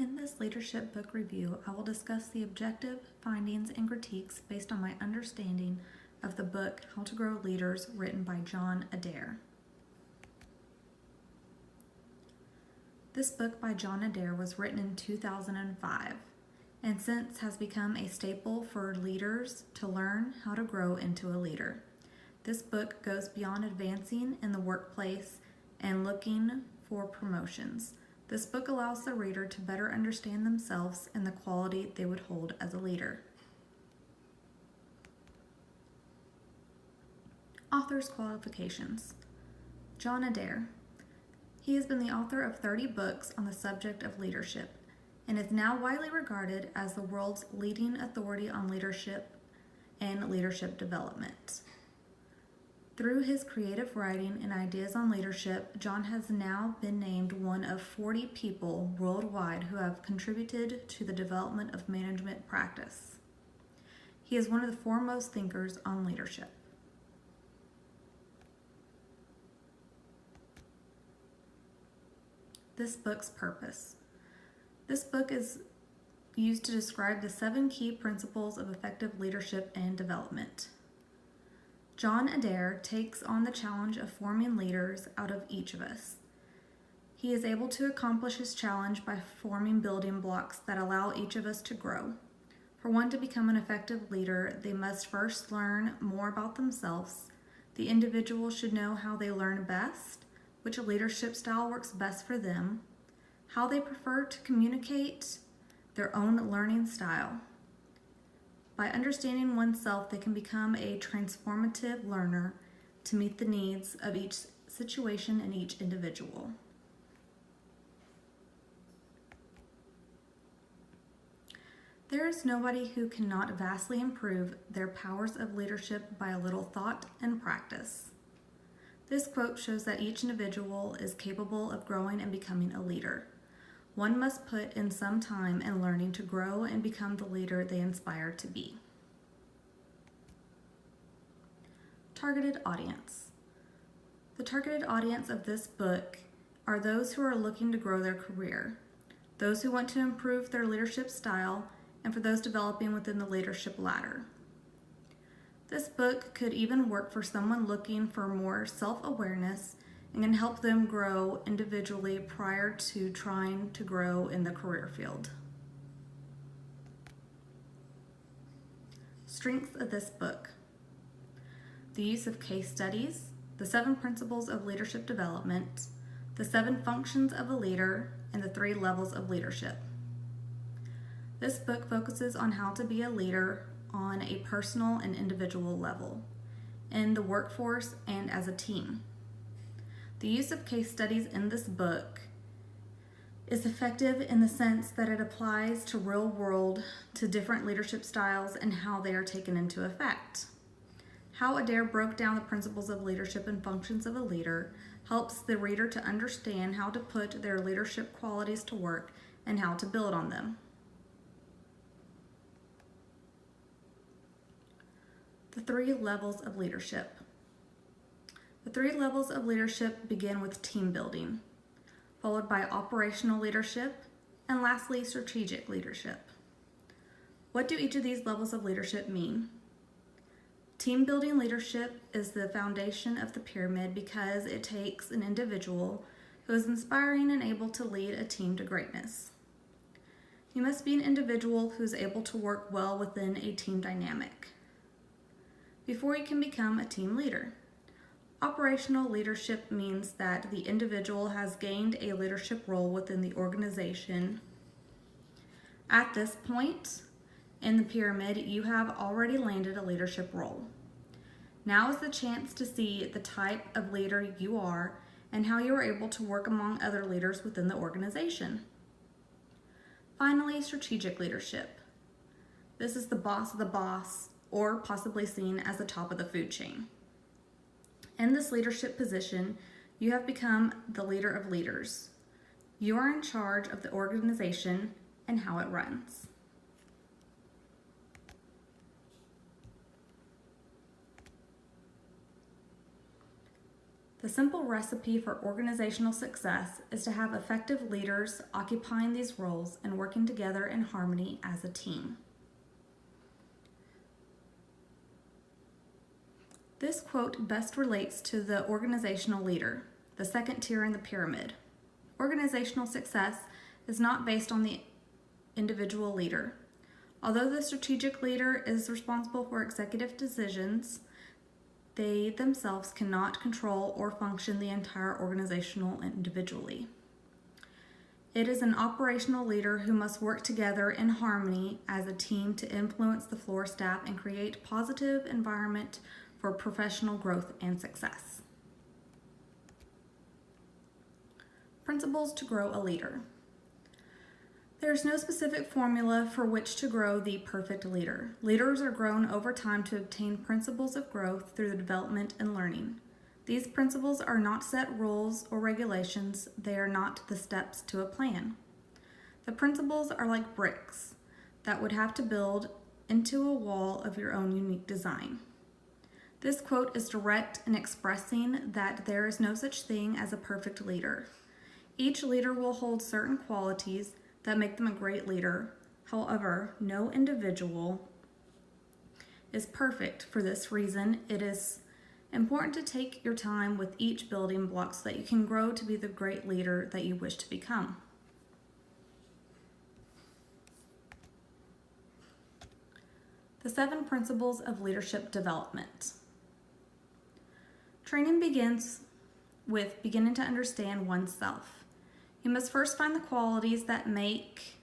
In this leadership book review, I will discuss the objective findings and critiques based on my understanding of the book How to Grow Leaders, written by John Adair. This book by John Adair was written in 2005 and since has become a staple for leaders to learn how to grow into a leader. This book goes beyond advancing in the workplace and looking for promotions. This book allows the reader to better understand themselves and the quality they would hold as a leader. Author's qualifications. John Adair. He has been the author of 30 books on the subject of leadership and is now widely regarded as the world's leading authority on leadership and leadership development. Through his creative writing and ideas on leadership, John has now been named one of 40 people worldwide who have contributed to the development of management practice. He is one of the foremost thinkers on leadership. This book's purpose. This book is used to describe the 7 key principles of effective leadership and development. John Adair takes on the challenge of forming leaders out of each of us. He is able to accomplish his challenge by forming building blocks that allow each of us to grow. For one to become an effective leader, they must first learn more about themselves. The individual should know how they learn best, which leadership style works best for them, how they prefer to communicate, their own learning style. By understanding oneself, they can become a transformative learner to meet the needs of each situation and each individual. There is nobody who cannot vastly improve their powers of leadership by a little thought and practice. This quote shows that each individual is capable of growing and becoming a leader. One must put in some time in learning to grow and become the leader they inspire to be. Targeted audience. The targeted audience of this book are those who are looking to grow their career, those who want to improve their leadership style, and for those developing within the leadership ladder. This book could even work for someone looking for more self-awareness and can help them grow individually prior to trying to grow in the career field. Strengths of this book. The use of case studies, the 7 principles of leadership development, the 7 functions of a leader, and the 3 levels of leadership. This book focuses on how to be a leader on a personal and individual level, in the workforce and as a team. The use of case studies in this book is effective in the sense that it applies to real world, to different leadership styles and how they are taken into effect. How Adair broke down the principles of leadership and functions of a leader helps the reader to understand how to put their leadership qualities to work and how to build on them. The 3 levels of leadership. The 3 levels of leadership begin with team building, followed by operational leadership, and lastly, strategic leadership. What do each of these levels of leadership mean? Team building leadership is the foundation of the pyramid because it takes an individual who is inspiring and able to lead a team to greatness. You must be an individual who is able to work well within a team dynamic before you can become a team leader. Operational leadership means that the individual has gained a leadership role within the organization. At this point in the pyramid, you have already landed a leadership role. Now is the chance to see the type of leader you are and how you are able to work among other leaders within the organization. Finally, strategic leadership. This is the boss of the boss, or possibly seen as the top of the food chain. In this leadership position, you have become the leader of leaders. You are in charge of the organization and how it runs. The simple recipe for organizational success is to have effective leaders occupying these roles and working together in harmony as a team. This quote best relates to the organizational leader, the second tier in the pyramid. Organizational success is not based on the individual leader. Although the strategic leader is responsible for executive decisions, they themselves cannot control or function the entire organizational individually. It is an operational leader who must work together in harmony as a team to influence the floor staff and create positive environment for professional growth and success. Principles to grow a leader. There is no specific formula for which to grow the perfect leader. Leaders are grown over time to obtain principles of growth through the development and learning. These principles are not set rules or regulations. They are not the steps to a plan. The principles are like bricks that would have to build into a wall of your own unique design. This quote is direct in expressing that there is no such thing as a perfect leader. Each leader will hold certain qualities that make them a great leader. However, no individual is perfect. For this reason, it is important to take your time with each building block so that you can grow to be the great leader that you wish to become. The 7 principles of leadership development. Training begins with beginning to understand oneself. You must first find the qualities that make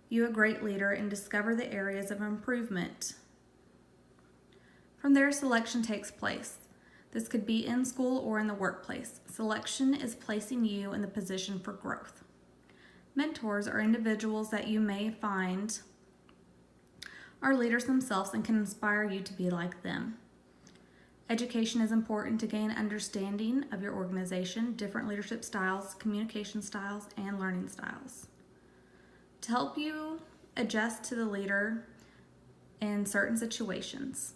you a great leader and discover the areas of improvement. From there, selection takes place. This could be in school or in the workplace. Selection is placing you in the position for growth. Mentors are individuals that you may find are leaders themselves and can inspire you to be like them. Education is important to gain understanding of your organization, different leadership styles, communication styles, and learning styles. To help you adjust to the leader in certain situations.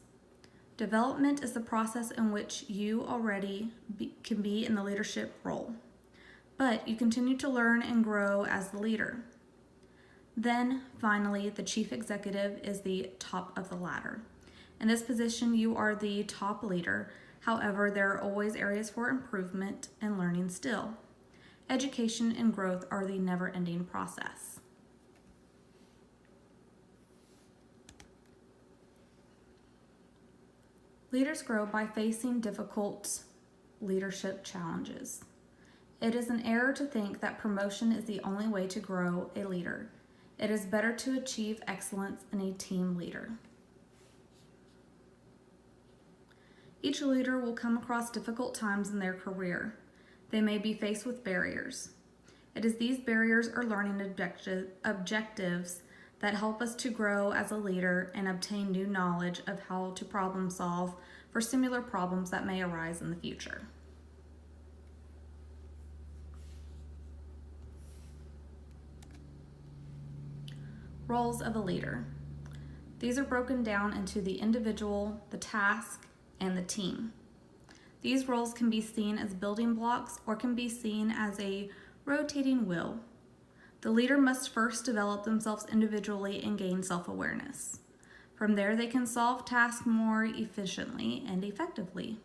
Development is the process in which you already can be in the leadership role, but you continue to learn and grow as the leader. Then, finally, the chief executive is the top of the ladder. In this position, you are the top leader. However, there are always areas for improvement and learning still. Education and growth are the never-ending process. Leaders grow by facing difficult leadership challenges. It is an error to think that promotion is the only way to grow a leader. It is better to achieve excellence in a team leader. Each leader will come across difficult times in their career. They may be faced with barriers. It is these barriers or learning objectives that help us to grow as a leader and obtain new knowledge of how to problem solve for similar problems that may arise in the future. Roles of a leader. These are broken down into the individual, the task, and the team. These roles can be seen as building blocks or can be seen as a rotating wheel. The leader must first develop themselves individually and gain self-awareness. From there, they can solve tasks more efficiently and effectively.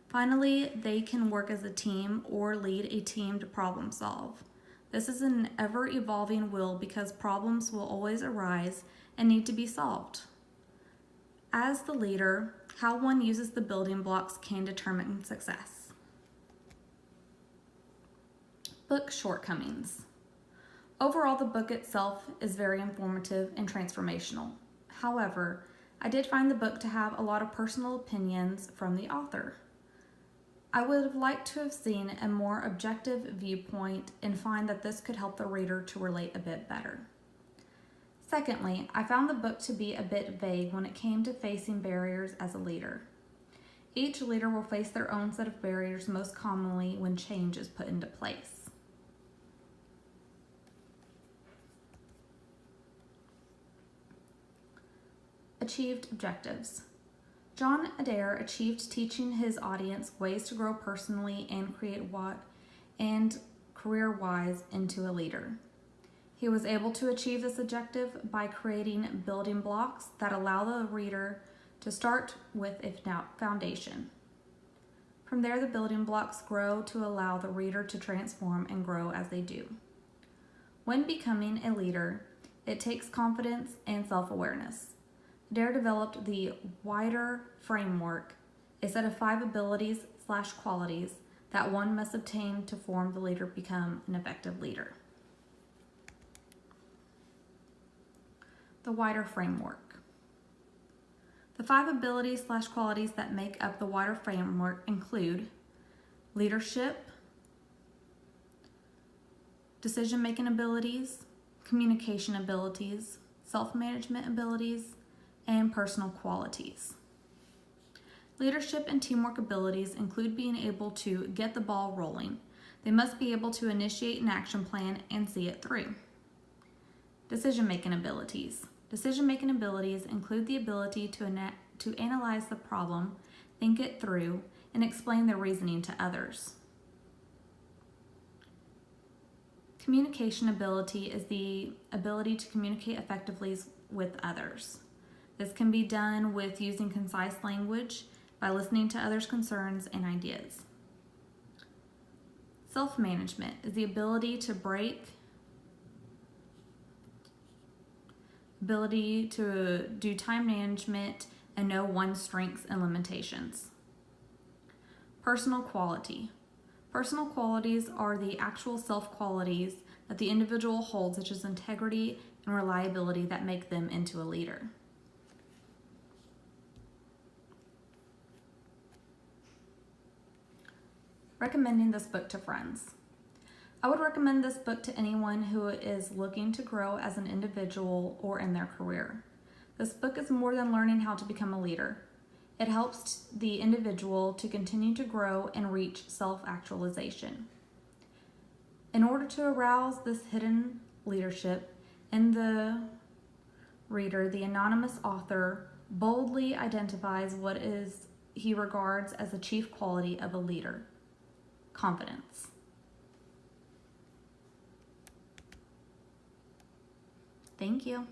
Finally, they can work as a team or lead a team to problem solve. This is an ever-evolving wheel because problems will always arise and need to be solved. As the leader, how one uses the building blocks can determine success. Book shortcomings. Overall, the book itself is very informative and transformational. However, I did find the book to have a lot of personal opinions from the author. I would have liked to have seen a more objective viewpoint and find that this could help the reader to relate a bit better. Secondly, I found the book to be a bit vague when it came to facing barriers as a leader. Each leader will face their own set of barriers most commonly when change is put into place. Achieved objectives. John Adair achieved teaching his audience ways to grow personally and career-wise into a leader. He was able to achieve this objective by creating building blocks that allow the reader to start with a foundation. From there, the building blocks grow to allow the reader to transform and grow as they do. When becoming a leader, it takes confidence and self-awareness. Adair developed the wider framework, a set of 5 abilities/qualities that one must obtain to form the leader become an effective leader. The wider framework. The 5 abilities/qualities that make up the wider framework include leadership, decision-making abilities, communication abilities, self-management abilities, and personal qualities. Leadership and teamwork abilities include being able to get the ball rolling. They must be able to initiate an action plan and see it through. Decision-making abilities. Decision-making abilities include the ability to analyze the problem, think it through, and explain the reasoning to others. Communication ability is the ability to communicate effectively with others. This can be done with using concise language, by listening to others' concerns and ideas. Self-management is the ability to do time management and know one's strengths and limitations. Personal quality. Personal qualities are the actual self-qualities that the individual holds, such as integrity and reliability, that make them into a leader. Recommending this book to friends. I would recommend this book to anyone who is looking to grow as an individual or in their career. This book is more than learning how to become a leader. It helps the individual to continue to grow and reach self-actualization. In order to arouse this hidden leadership in the reader, the anonymous author boldly identifies what he regards as the chief quality of a leader: confidence. Thank you.